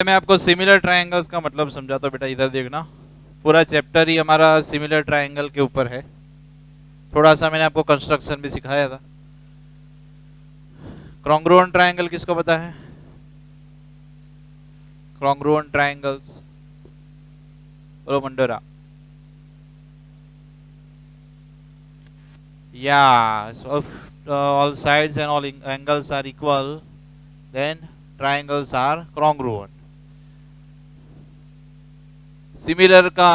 मैं आपको similar triangles का मतलब समझाता हूँ बेटा, इधर देखना। पूरा चैप्टर ही हमारा सिमिलर ट्रायंगल के ऊपर है। थोड़ा सा मैंने आपको कंस्ट्रक्शन भी सिखाया था। कॉन्ग्रुएंट ट्रायंगल किसको पता है? कॉन्ग्रुएंट ट्रायंगल्स, बोलो Mandora. Yeah, so if all sides and all angles are equal, then triangles are congruent. Similar का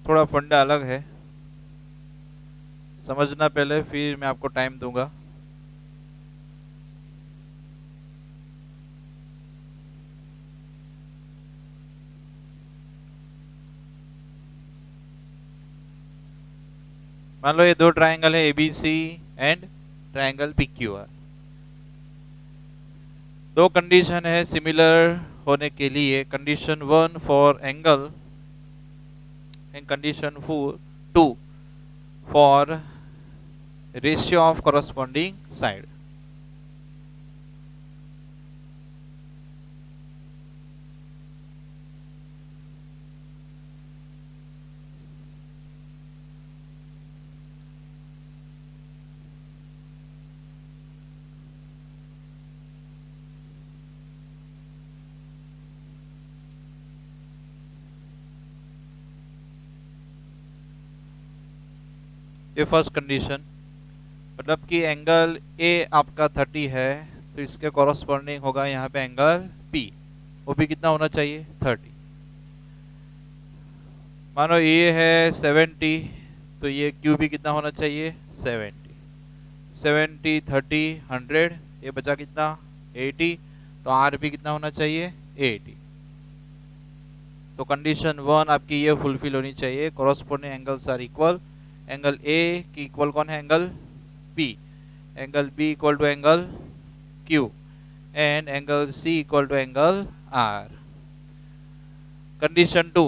थोड़ा फंडा अलग है, समझना पहले, फिर मैं आपको टाइम दूंगा। मान लो ये दो ट्रायंगल है एबीसी एंड ट्रायंगल पीक्यूआर। दो कंडीशन है सिमिलर होने के लिए, condition 1 for angle and condition 2 for ratio of corresponding side. ये फर्स्ट कंडीशन, मतलब कि एंगल ए आपका 30 है, तो इसके कॉरस्पॉन्डिंग होगा यहाँ पे एंगल पी, वो भी कितना होना चाहिए? 30। मानो ये है 70, तो ये क्यू भी कितना होना चाहिए? 70। 70 30 100, ये बचा कितना? 80। तो आर भी कितना होना चाहिए? 80। तो कंडीशन 1 आपकी ये फुलफिल होनी चाहिए, corresponding angles are equal. Angle A की इक्वल कौन है? Angle P. Angle B equal to angle Q and angle C equal to angle R. Condition 2,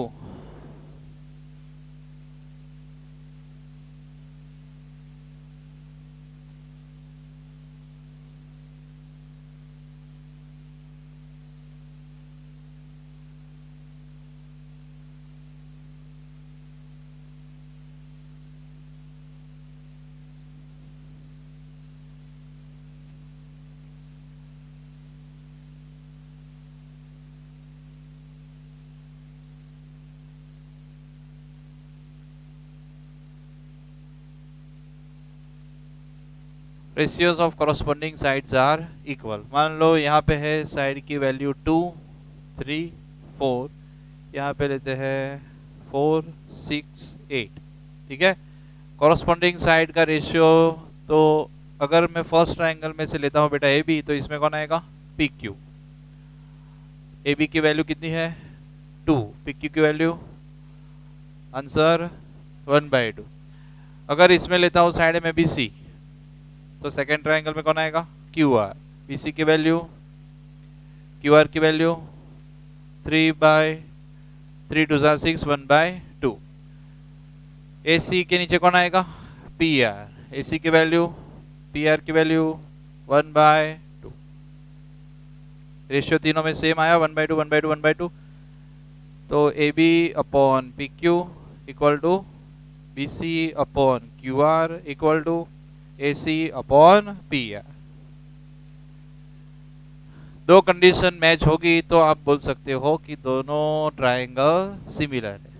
ratios of corresponding sides are equal. मान लो यहाँ पे है साइड की वैल्यू 2 3 4, यहाँ पे लेते हैं 4 6 8, ठीक है। कॉरस्पॉन्डिंग साइड का रेशियो, तो अगर मैं फर्स्ट ट्रायंगल में से लेता हूँ बेटा ए बी, तो इसमें कौन आएगा? P Q. ए बी की वैल्यू कितनी है? 2। पी क्यू की वैल्यू, आंसर 1/2। अगर इसमें लेता हूँ साइड में बी सी, तो सेकेंड ट्रायंगल में कौन आएगा? Q R. बी सी की वैल्यू, क्यू आर की वैल्यू 3/3 2 6 1/2। ए सी के नीचे कौन आएगा? P R. ए सी की वैल्यू, पी आर की वैल्यू 1/2। रेशियो तीनों में सेम आया, 1/2 1/2 1/2। तो A B upon P Q equal to B C upon Q R equal to A C upon P R. दो कंडीशन मैच होगी तो आप बोल सकते हो कि दोनों ट्रायंगल सिमिलर है।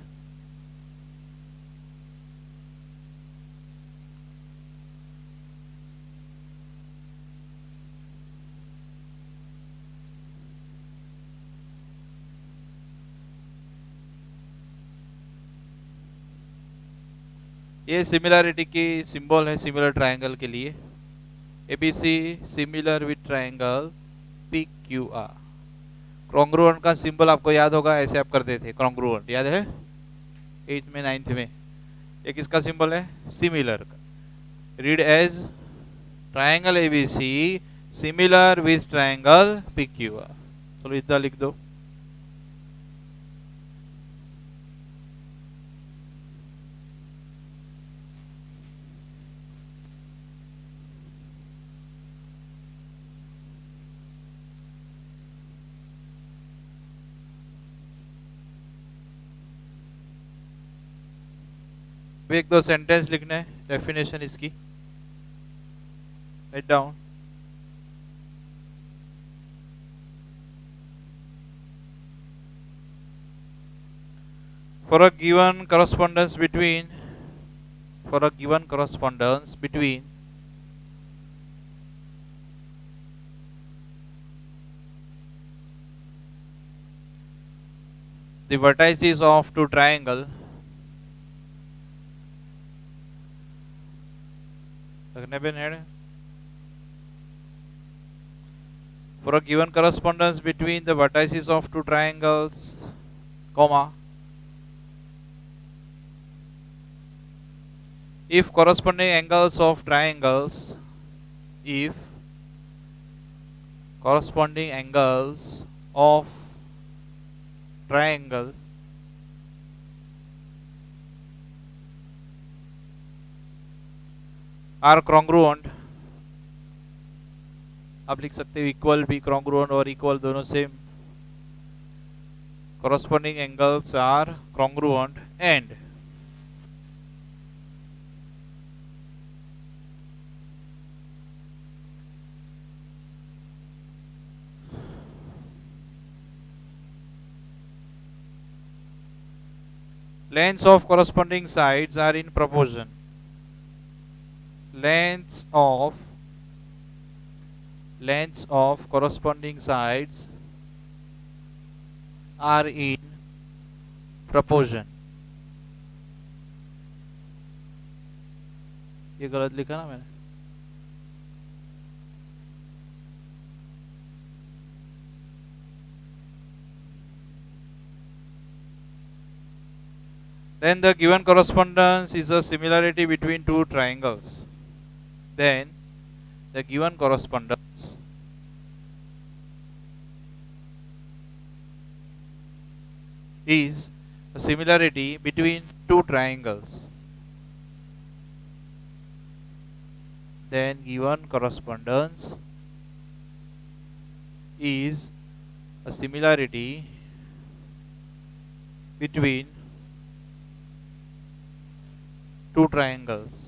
ये सिमिलरिटी की सिंबल है सिमिलर ट्रायंगल के लिए। ABC similar with triangle P Q are. Congruent का सिंबल आपको याद होगा, ऐसे आप करते थे, कॉन्ग्रुएंट याद है 8th में 9th में। ये किसका सिंबल है? सिमिलर का। Read as triangle ABC similar with triangle P Q R. चलो इतना लिख दो। भी एक दो सेंटेंस लिखने हैं, डेफिनेशन इसकी write down. For a given correspondence between the vertices of two triangle, for a given correspondence between the vertices of two triangles, comma, if corresponding angles of triangles triangle are congruent, आप लिख सकते हो equal भी, congruent और equal दोनों same. corresponding angles are congruent and lengths of corresponding sides are in proportion. Lengths of corresponding sides are in proportion. ये गलत लिखा ना मैंने. Then the given correspondence is a similarity between two triangles. Then the given correspondence is a similarity between two triangles. Then given correspondence is a similarity between two triangles.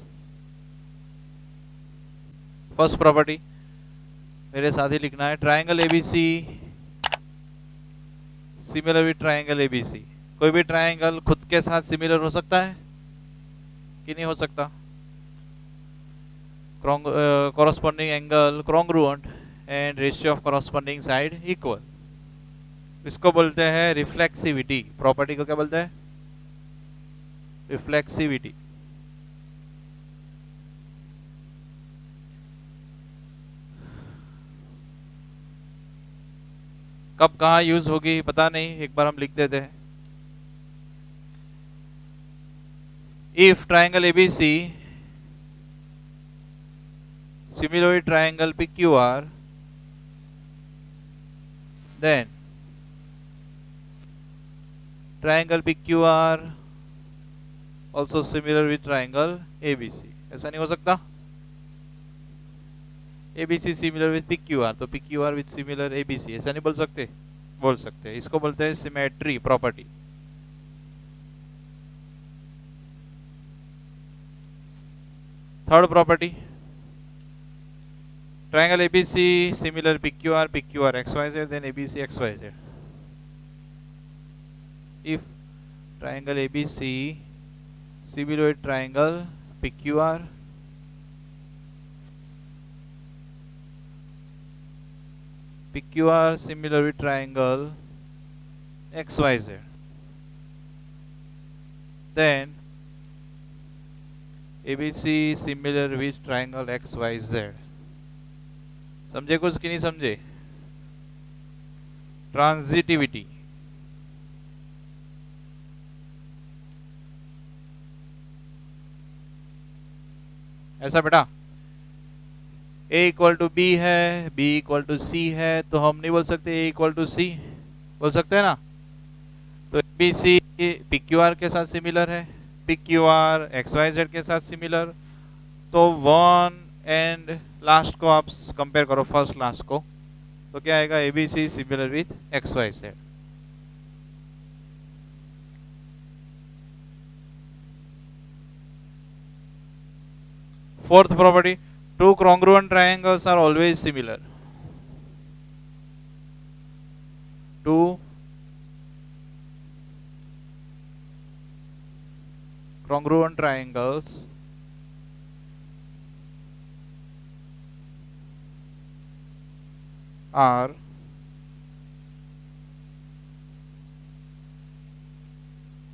First property मेरे साथ ही लिखना है, triangle ABC similar with triangle ABC. कोई भी triangle खुद के साथ similar हो सकता है कि नहीं हो सकता? corresponding angle congruent and ratio of corresponding side equal. इसको बोलते हैं रिफ्लेक्सिविटी. प्रॉपर्टी को क्या बोलते हैं? रिफ्लेक्सिविटी. कब कहाँ यूज होगी पता नहीं, एक बार हम लिख देते हैं. If triangle ABC similar triangle PQR, then triangle PQR also similar with triangle ABC. ऐसा नहीं हो सकता? ABC similar with PQR, तो PQR with similar ABC, ऐसा नहीं बोल सकते? बोल सकते हैं. इसको बोलते हैं symmetry property. Third property, triangle ABC similar PQR XYZ, then ABC XYZ. If triangle ABC similar triangle PQR similar with triangle XYZ, then ABC similar with triangle XYZ. समझे कुछ कि नहीं समझे? ट्रांजिटिविटी. ऐसा बेटा, A इक्वल टू बी है, B equal to सी है, तो हम नहीं बोल सकते A इक्वल टू सी. बोल सकते हैं ना? तो ABC PQR के साथ सिमिलर है, PQR XYZ के साथ सिमिलर. तो वन एंड लास्ट को आप कंपेयर करो फर्स्ट लास्ट को, तो क्या आएगा? ABC similar with XYZ. Fourth property, two congruent triangles are always similar. Two congruent triangles are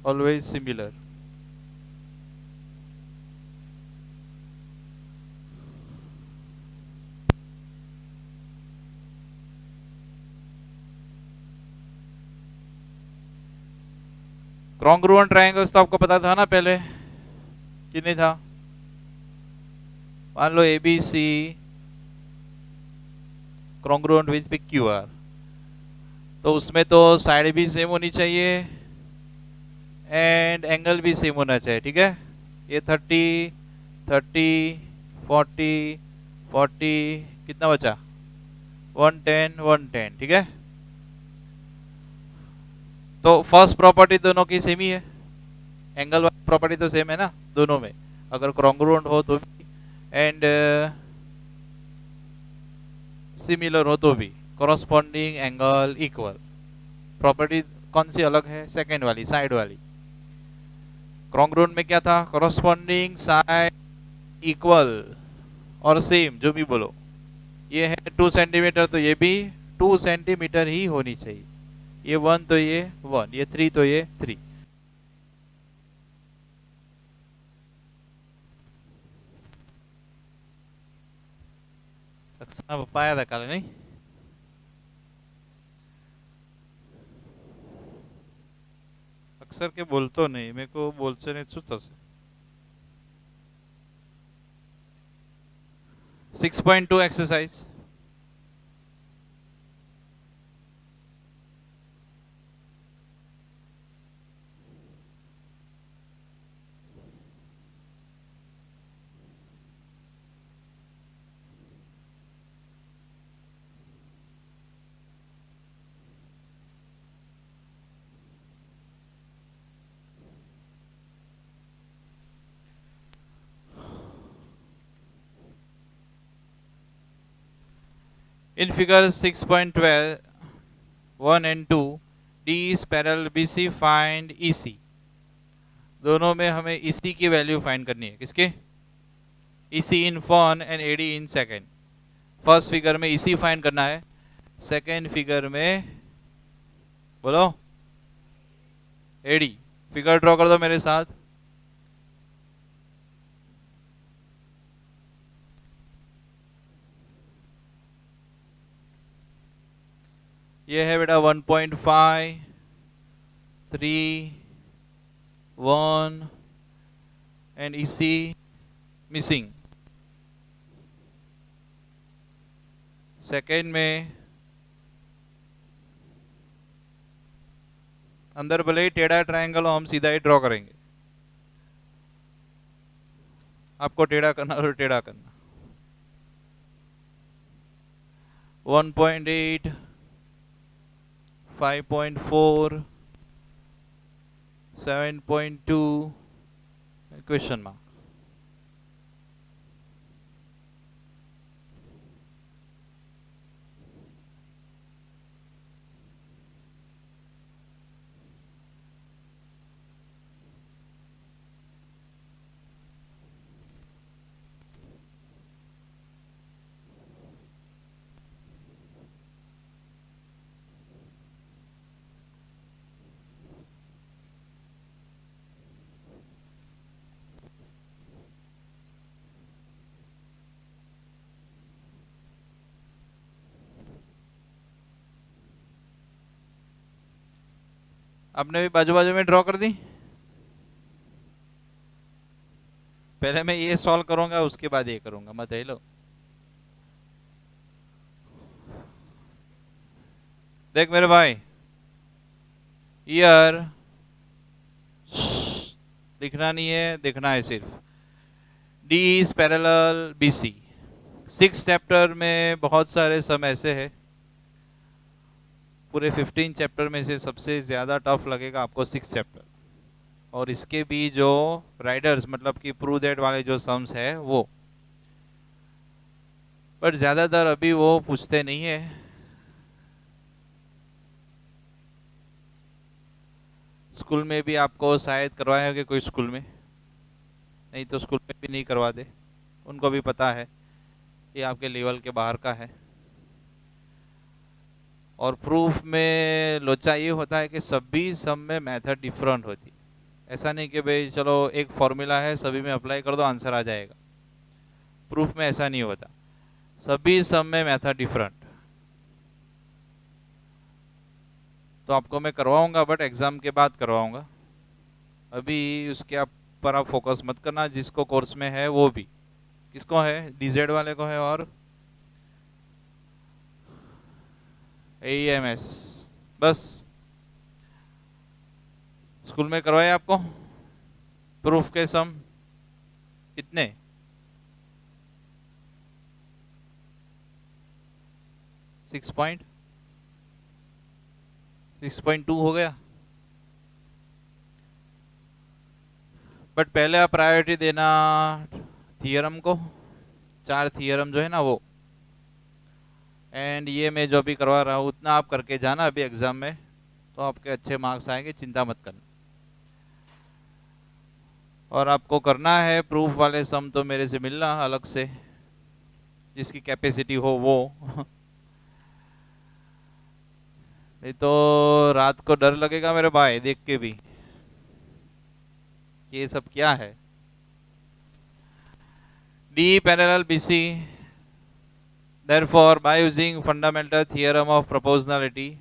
always similar. Congruent triangles तो आपको पता था ना पहले कि नहीं था? मान लो A B C congruent with P Q R, तो उसमें तो साइड भी सेम होनी चाहिए एंड एंगल भी सेम होना चाहिए, ठीक है? ये 30 30 40 40 कितना बचा? 110 110, ठीक है? तो फर्स्ट प्रॉपर्टी दोनों की सेम ही है, एंगल वाली प्रॉपर्टी तो सेम है ना दोनों में, अगर कॉन्ग्रुएंट हो तो भी एंड सिमिलर हो तो भी, कॉरस्पॉन्डिंग एंगल इक्वल। प्रॉपर्टी कौन सी अलग है? सेकेंड वाली, साइड वाली। कॉन्ग्रुएंट में क्या था? कॉरस्पॉन्डिंग साइड इक्वल और सेम, जो भी बोलो। ये है 2 सेंटीमीटर तो ये भी 2 सेंटीमीटर ही होनी चाहिए। ये 1 तो ये 1, ये 3 तो ये 3। पाया था कल नहीं? अक्सर के बोलतो नहीं, मेरे को बोलसे नहीं सुता से। 6.2 exercise. In figure 6.12, 1 and 2, D is parallel BC, find EC। दोनों में हमें EC की वैल्यू फाइंड करनी है। किसके? EC in first and AD in second. First figure में EC फाइंड करना है, सेकेंड फिगर में बोलो AD। फिगर ड्रॉ कर दो मेरे साथ। ये है बेटा 1.5 3 1 एंड EC मिसिंग। सेकेंड में अंदर भले ही टेढ़ा ट्रायंगल हो, हम सीधा ही ड्रॉ करेंगे। आपको टेढ़ा करना तो टेढ़ा करना। 1.8 5.4 7.2 क्वेश्चन मार्क। आपने भी बाजू बाजू में ड्रॉ कर दी? पहले मैं ये सॉल्व करूंगा, उसके बाद ये करूंगा, मत ही लो। देख मेरे भाई, ईयर लिखना नहीं है, देखना है सिर्फ। D is parallel BC. 6 chapter में बहुत सारे सम ऐसे हैं, पूरे 15 चैप्टर में से सबसे ज़्यादा टफ लगेगा आपको 6 चैप्टर, और इसके भी जो राइडर्स मतलब कि प्रूव दैट वाले जो सम्स है वो पर ज़्यादातर अभी वो पूछते नहीं है। स्कूल में भी आपको शायद करवाए होंगे कोई स्कूल में, नहीं तो स्कूल में भी नहीं करवा दे, उनको भी पता है ये आपके लेवल के बाहर का है। और प्रूफ में लोचा ये होता है कि सभी सब में मेथड डिफरेंट होती है। ऐसा नहीं कि भाई चलो एक फॉर्मूला है सभी में अप्लाई कर दो आंसर आ जाएगा। प्रूफ में ऐसा नहीं होता, सभी सब में मेथड डिफरेंट। तो आपको मैं करवाऊंगा बट एग्ज़ाम के बाद करवाऊंगा, अभी उसके पर आप फोकस मत करना। जिसको कोर्स में है वो भी, किसको है, डीजेड वाले को है और AEMS, बस स्कूल में करवाए आपको प्रूफ के सम कितने, 6.2 हो गया। बट पहले आप प्रायोरिटी देना थियरम को, 4 थियरम जो है ना वो, एंड ये मैं जो भी करवा रहा हूँ उतना आप करके जाना अभी एग्ज़ाम में, तो आपके अच्छे मार्क्स आएंगे, चिंता मत करना। और आपको करना है प्रूफ वाले सम तो मेरे से मिलना अलग से, जिसकी कैपेसिटी हो वो नहीं तो रात को डर लगेगा मेरे भाई देख के भी कि ये सब क्या है। D parallel BC, therefore by using fundamental theorem of proportionality,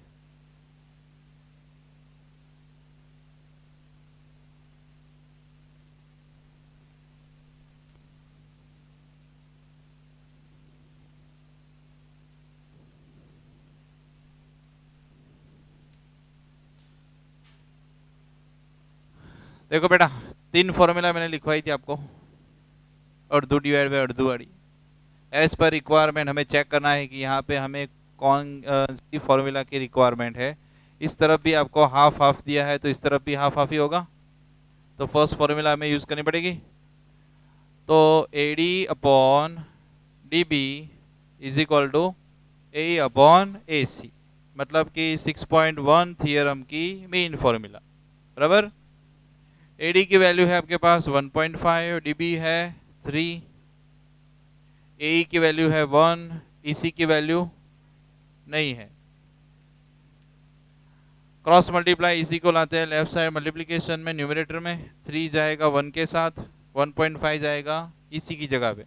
देखो बेटा 3 फॉर्मूला मैंने लिखवाई थी आपको, अर्धू डिवाइड बाय अर्धू वाली। एज पर रिक्वायरमेंट हमें चेक करना है कि यहाँ पे हमें कौन सी फॉर्मूला की रिक्वायरमेंट है। इस तरफ भी आपको हाफ हाफ दिया है तो इस तरफ भी हाफ हाफ ही होगा, तो फर्स्ट फॉर्मूला हमें यूज़ करनी पड़ेगी। तो AD upon DB is equal to AE upon AC, मतलब कि 6.1 थियरम की मेन फॉर्मूला, बराबर। AD की वैल्यू है आपके पास 1.5, DB है 3, AE की वैल्यू है 1, EC की वैल्यू नहीं है। क्रॉस मल्टीप्लाई इसी को लाते हैं लेफ्ट साइड मल्टीप्लिकेशन में, न्यूमरेटर में 3 जाएगा 1 के साथ, 1.5 जाएगा EC की जगह पे,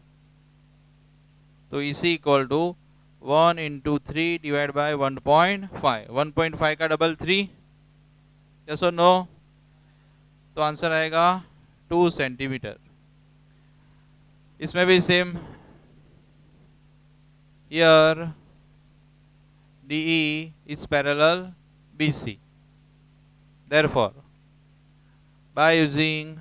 तो EC equal to 1 into 3 divide by 1.5, 1.5 का डबल 3, यस और नो, तो आंसर आएगा 2 सेंटीमीटर। इसमें भी same, here DE is parallel BC, therefore by using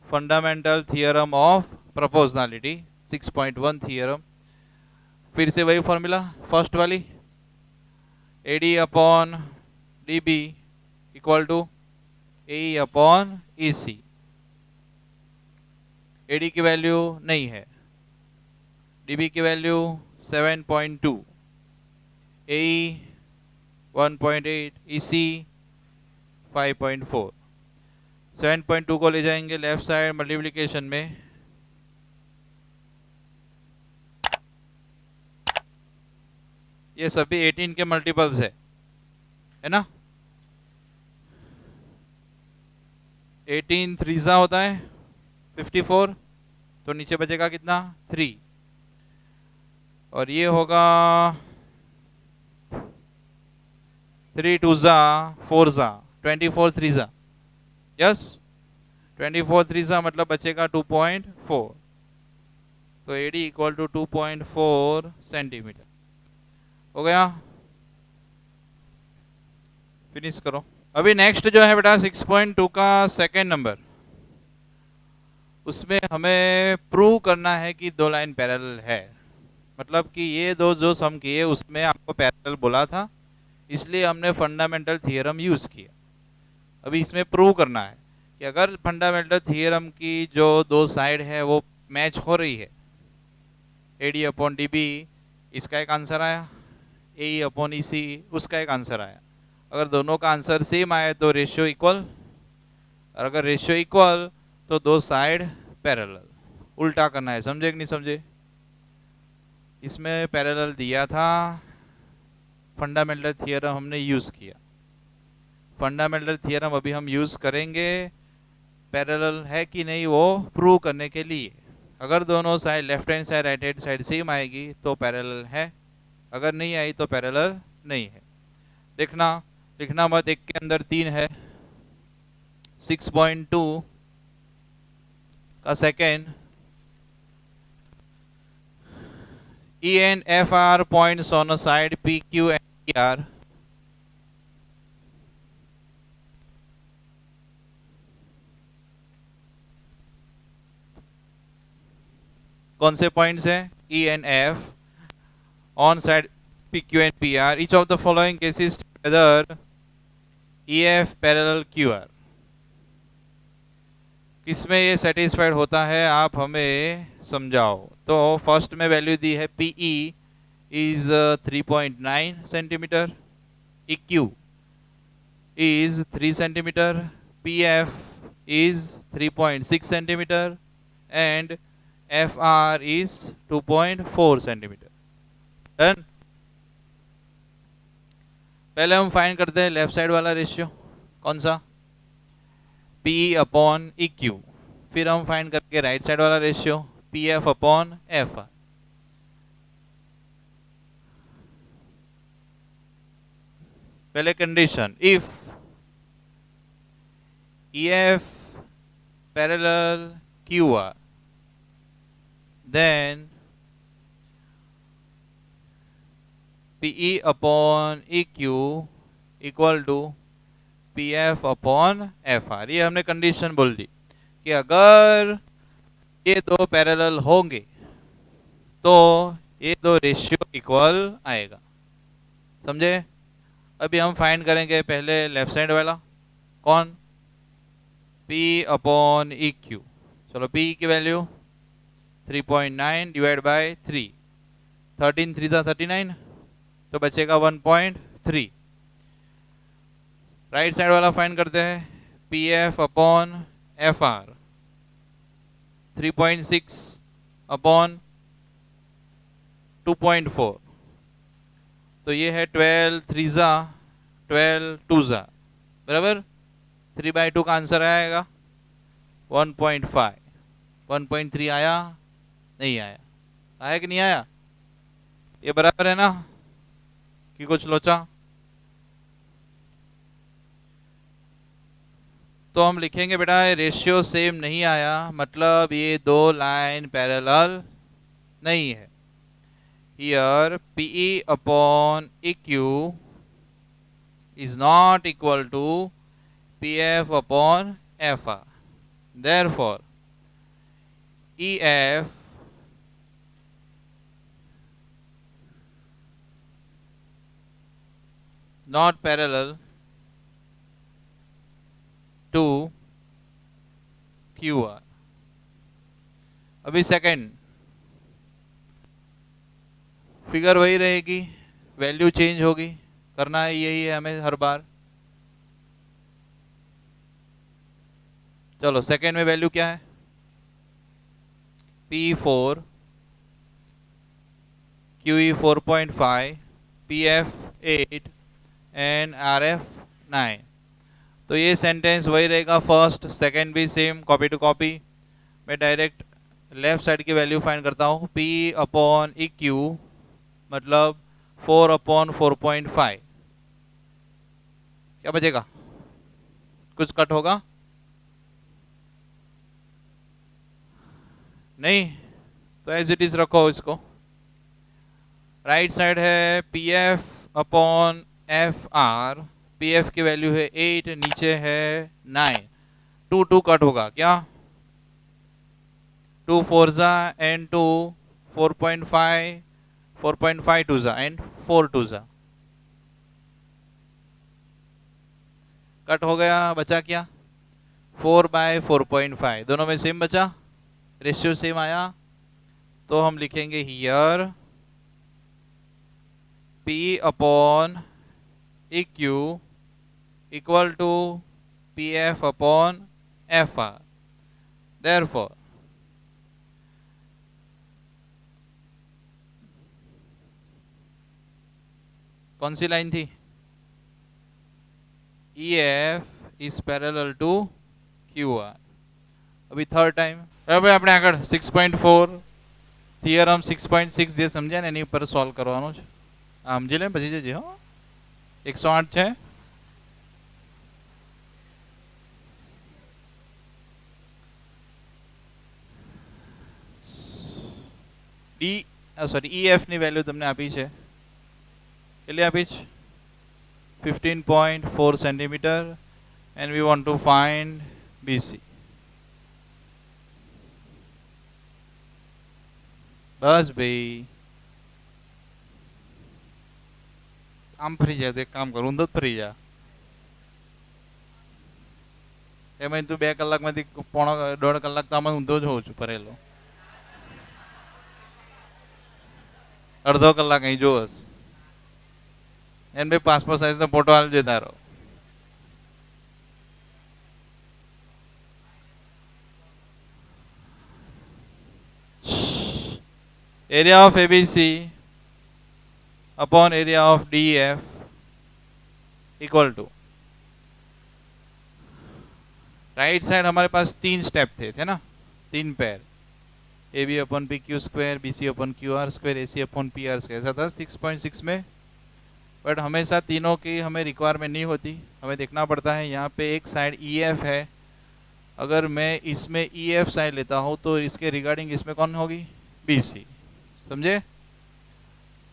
fundamental theorem of proportionality 6.1 theorem, फिर से वही फॉर्मूला फर्स्ट वाली, AD upon DB equal to AE upon EC। AD की वैल्यू नहीं है, DB की वैल्यू 7.2, AE 1.8, EC 5.4। 7.2 को ले जाएंगे लेफ्ट साइड मल्टीप्लिकेशन में, ये सभी 18 के मल्टीपल्स है ना। 18 थ्रीजा होता है 54, तो नीचे बचेगा कितना 3, और ये होगा 3 2 4 24 3 यस, 24 3 मतलब बचेगा 2.4, तो AD इक्वल टू 2.4 सेंटीमीटर हो गया। फिनिश करो। अभी नेक्स्ट जो है बेटा 6.2 का सेकेंड नंबर, उसमें हमें प्रूव करना है कि 2 लाइन पैरेलल है, मतलब कि ये दो जो सम किए उसमें आपको पैरेलल बोला था, इसलिए हमने फंडामेंटल थियरम यूज़ किया। अभी इसमें प्रूव करना है कि अगर फंडामेंटल थियरम की जो 2 साइड है वो मैच हो रही है, AD अपॉन DB, इसका एक आंसर आया, AE अपॉन EC, उसका एक आंसर आया। अगर दोनों का आंसर सेम आए तो रेशियो इक्वल, और अगर रेशियो इक्वल तो दो साइड पैरेलल। उल्टा करना है, समझे कि नहीं समझे? इसमें पैरेलल दिया था, फंडामेंटल थियरम हमने यूज किया। फंडामेंटल थियरम अभी हम यूज करेंगे पैरेलल है कि नहीं वो प्रूव करने के लिए। अगर दोनों side left hand side right hand side same आएगी तो पैरेलल है, अगर नहीं आई तो पैरेलल नहीं है। देखना, लिखना मत, एक के अंदर 3 है। 6.2 का second, E and F are points on a side PQ and PR. कौन से पॉइंट्स हैं? E and F on side PQ and PR. Each of the following cases whether EF parallel QR. किसमें ये सेटिस्फाइड होता है आप हमें समझाओ। तो फर्स्ट में वैल्यू दी है PE is 3.9 centimetre, EQ is 3 centimetre, PF is 3.6 centimetre and FR is 2.4 centimetre. Done. पहले हम फाइंड करते हैं लेफ्ट साइड वाला रेशियो, कौन सा? PE upon EQ। फिर हम फाइंड करके राइट साइड वाला रेशियो PF अपॉन FR। पहले condition, if EF parallel QR then PE upon EQ equal to PF upon FR। ये हमने कंडीशन बोल दी कि अगर ये दो पैरेलल होंगे तो ये दो रेशियो इक्वल आएगा। समझे? अभी हम फाइंड करेंगे पहले लेफ्ट साइड वाला, कौन? P upon EQ। चलो P की वैल्यू 3.9 डिवाइड बाय 3, 13 3 39, तो बचेगा 1.3। राइट साइड वाला फाइंड करते हैं, PF अपॉन FR 3.6 अपॉन 2.4, तो ये है 12 3 12 2 बराबर 3/2 का आंसर आएगा 1.5। 1.3 आया? नहीं आया। आया कि नहीं आया? ये बराबर है ना कि कुछ लोचा? तो हम लिखेंगे बेटा रेशियो सेम नहीं आया, मतलब ये दो लाइन पैरेलल नहीं है। Here PE upon EQ is not equal to PF upon FR. Therefore, EF not parallel to QR. अभी सेकंड फिगर वही रहेगी, वैल्यू चेंज होगी, करना है यही है हमें हर बार। चलो सेकंड में वैल्यू क्या है? P4, QE 4.5, PF 8 and RF 9। तो ये सेंटेंस वही रहेगा, फर्स्ट सेकंड भी सेम, कॉपी टू कॉपी। मैं डायरेक्ट लेफ्ट साइड की वैल्यू फाइंड करता हूँ। P अपॉन EQ मतलब 4 अपॉन 4.5, क्या बचेगा? कुछ कट होगा? नहीं, तो एज इट इज रखो इसको। राइट साइड है PF अपॉन FR, PF की वैल्यू है 8, नीचे है 9, 2 2 कट होगा क्या? 2 4 एंड 2 4.5, 4.5 2 एंड 4 2 कट हो गया, बचा क्या? 4/4.5, दोनों में सेम बचा, रेशियो सेम आया, तो हम लिखेंगे here P upon EQ equal to PF upon FR। Therefore कौन सी लाइन थी? EF is parallel to QR। अभी थर्ड टाइम बराबर આપણે આગળ 6.4 થિયરમ 6.6 જે સમજ્યા ને એની ઉપર સોલ્વ કરવાનો છે. આ સમજી લે પછી જજે. હો 108 છે. ડી સોરી EF ની વેલ્યુ તમને આપી છે. કેટલી આપી છે? 15.4 centimetre and we want to find BC. बस भाई આમ ફરી જાય તો એક કામ કર ઊંધો જ ફરી જા. એમાં તું 2 કલાકમાંથી પોણો 1.5 કલાક તો આમાં ઊંધો જ હોઉં છું ફરેલો. અડધો કલાક અહીં જોશ એને ભાઈ પાસપોર્ટ સાઇઝનો ફોટો આલજે તારો. Area of ABC upon area of DEF equal to right side हमारे पास 3 स्टेप थे ना, 3 pair AB upon PQ square, BC upon QR square, AC upon PR square. ऐसा था 6.6 में. बट हमेशा तीनों की हमें रिक्वायरमेंट नहीं होती, हमें देखना पड़ता है. यहाँ पे एक साइड EF है, अगर मैं इसमें EF साइड लेता हूँ तो इसके रिगार्डिंग इसमें कौन होगी? BC. समझे?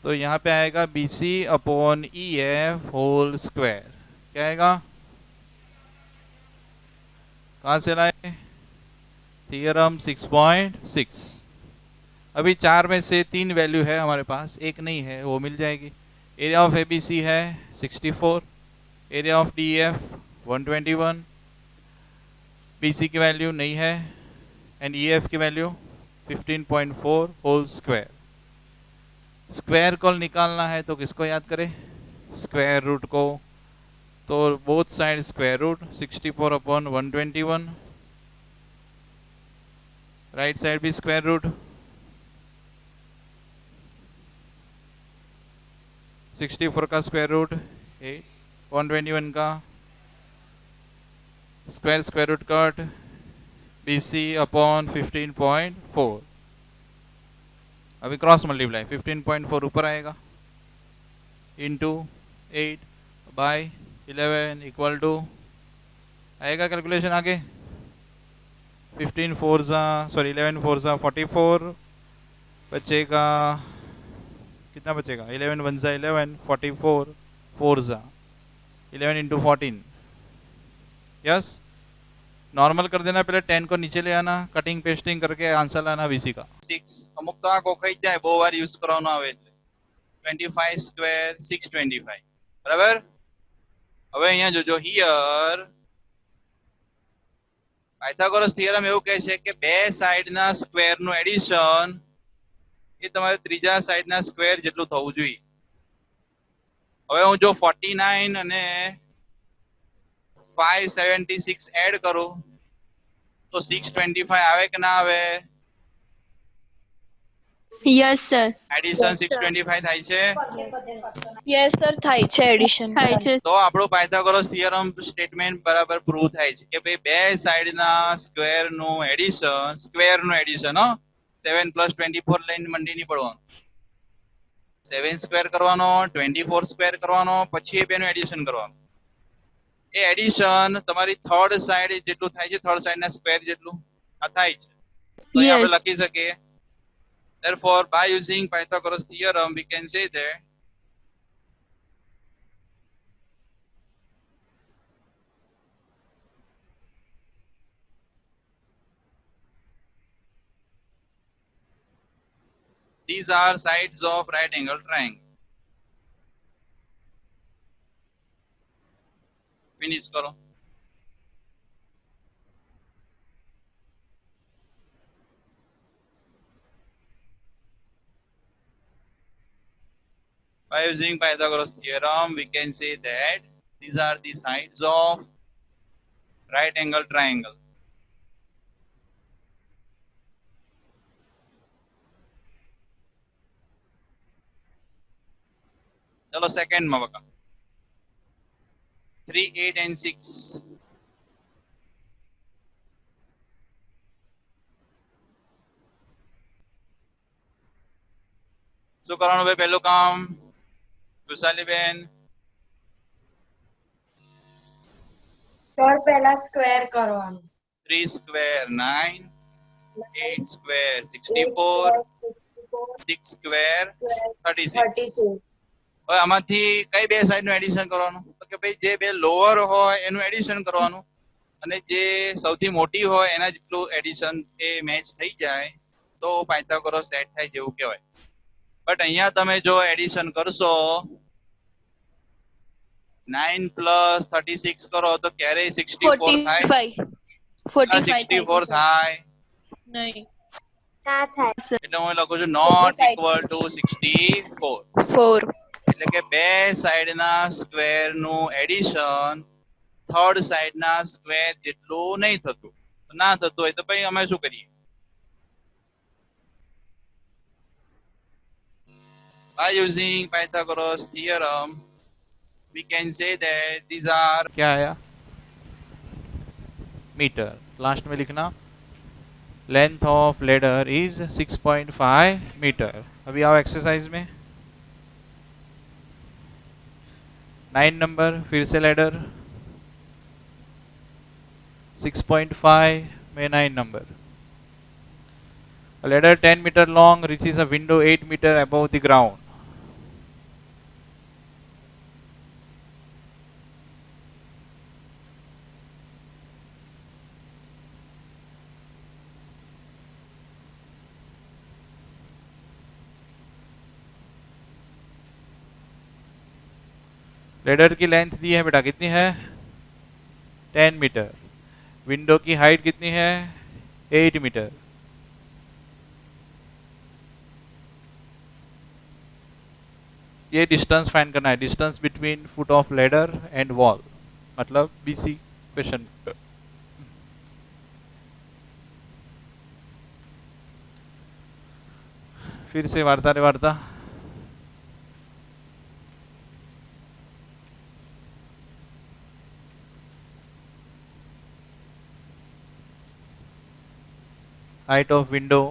तो यहाँ पे आएगा BC upon EF whole square. क्या आएगा? कहाँ से लाए? थियरम 6.6. अभी 4 में से 3 वैल्यू है हमारे पास, एक नहीं है, वो मिल जाएगी. एरिया ऑफ ABC है 64, एरिया ऑफ DEF 121, BC की वैल्यू नहीं है एंड EF की वैल्यू 15.4 होल स्क्वायर. स्क्वायर को निकालना है तो किसको याद करें? स्क्वायर रूट को. तो both side square root 64 upon 121, right side भी स्क्वायर रूट 64 का स्क्वायर रूट 8, 121 का square square root cut BC upon 15.4. अभी क्रॉस मल्टीप्लाई 15.4 ऊपर आएगा इंटू 8 बाय 11 इक्वल टू आएगा कैलकुलेशन आगे 15 4 ज़ा सॉरी 11 4 ज़ा 44 बचेगा. कितना बचेगा? 11 1 ज़ा 11 44 4 ज़ा 11 इंटू 14. यस, नॉर्मल कर देना, पहले 10 को नीचे ले आना, कटिंग पेस्टिंग करके आंसर लाना BC का. 6 અમુક તો આ ગોખાઈ જાય, બહુ વાર યુઝ કરવાનો આવે એટલે 25 સ્ક્વેર 625 બરાબર. હવે અહીંયા જોજો, હિયર પાયથાગોરસ થિયરમ એવું કહે છે કે બે સાઈડના સ્ક્વેરનું એડિશન એ તમારે ત્રીજા સાઈડના સ્ક્વેર જેટલું થવું જોઈએ. હવે હું જો 49 અને 576 એડ કરું तो 625 आवे कि ना आवे? Yes sir. एडिशन 625 થાય છે. यस सर થાય છે, એડિશન થાય છે. તો આપણો પાયથાગોરસ થિયરમ સ્ટેટમેન્ટ બરાબર પ્રૂવ થાય છે કે ભાઈ બે સાઈડના સ્ક્વેરનું એડિશન હો 7 + 24 લઈને મંડી નહીં પડવાનું. 7 સ્ક્વેર કરવાનો, 24 સ્ક્વેર કરવાનો, પછી એ બેનું એડિશન કરવાનું. એ એડિશન તમારી થર્ડ સાઈડ જેટલું થાય છે, થર્ડ સાઈડના સ્ક્વેર જેટલું આ થાય છે. તો અહીં આપણે લખી શકીએ, therefore by using Pythagoras theorem we can say that these are sides of right angle triangle. Finish करो. By using Pythagoras theorem, we can say that these are the sides of right angle triangle. चलो second में बका 3, 8 and 6. શું કરવાનું ભાઈ પહેલું કામ વિશાલી બેન સર પહેલા સ્ક્વેર કરવાનું 3 square 9, 8 square 64, 6 square 36. હવે આમાંથી કઈ બે સાઈડ નું એડિશન કરવાનું તો કે ભાઈ જે બે લોઅર હોય એનું એડિશન કરવાનું અને જે સૌથી મોટી હોય એના જેટલું એડિશન એ મેચ થઈ જાય તો પાયથાગોરસ સેટ થાય જેવું કહેવાય. બટ અહીંયા તમે જો એડિશન કરશો 9 plus 36 કરો તો ક્યારેય 64 થાય 45 64 થાય નહીં ના થાય એટલે હું લખું છું નોટ ઇક્વલ ટુ 64 4 એટલે કે બે સાઈડ ના સ્ક્વેર નું એડિશન થર્ડ સાઈડ ના સ્ક્વેર જેટલું નહીં થતું. ના થતું હોય તો પછી અમે શું કરીએ? By using Pythagoras theorem, we can say that these are क्या आया? मीटर. लास्ट में लिखना length of ladder is 6.5 metre. अभी आओ एक्सरसाइज में 9 नंबर फिर से लेडर 6.5 में 9 number. A ladder 10 meter long reaches a window 8 meter above the ground. Ladder की लेंथ दी है बेटा कितनी है 10 मीटर. विंडो की हाइट कितनी है 8 मीटर. ये डिस्टेंस फाइंड करना है. Distance between foot of ladder and wall मतलब बीसी क्वेश्चन. फिर से वार्ता रे वार्ता height of window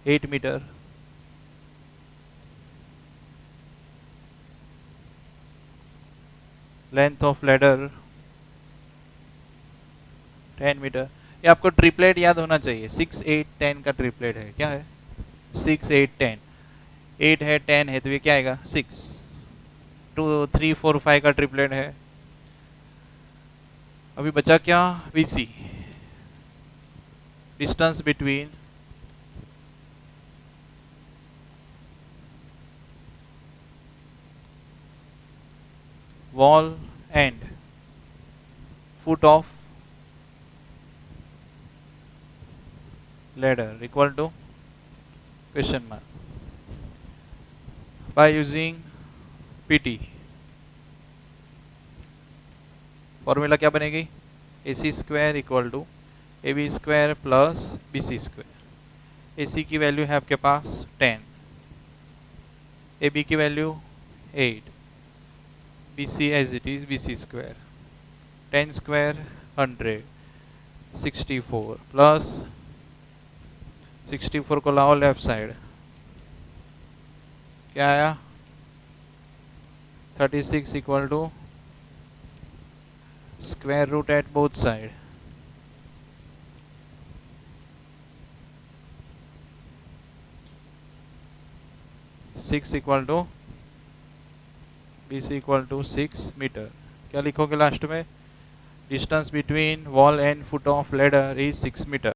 8 meter. Length of ladder 10 metre. ये आपको ट्रिपलेट याद होना चाहिए. 6, 8, 10 का ट्रिपलेट है. क्या है 6, 8, 10. 8 है 10 है तो ये क्या आएगा 6. 2, 3, 4, 5 का ट्रिपलेट है. अभी बचा क्या VC distance between wall and foot of ladder equal to question mark. By using PT formula क्या बनेगी AC square equal to AB square plus BC square. AC की वैल्यू है आपके पास 10, AB की value 8, BC as it is BC square. 10 square 100, 64 plus 64 को लाओ left side क्या आया 36 equal to square root at both side. Six equal to BC equal to 6 metre. क्या लिखोगे लास्ट में distance between wall and foot of ladder is 6 metre.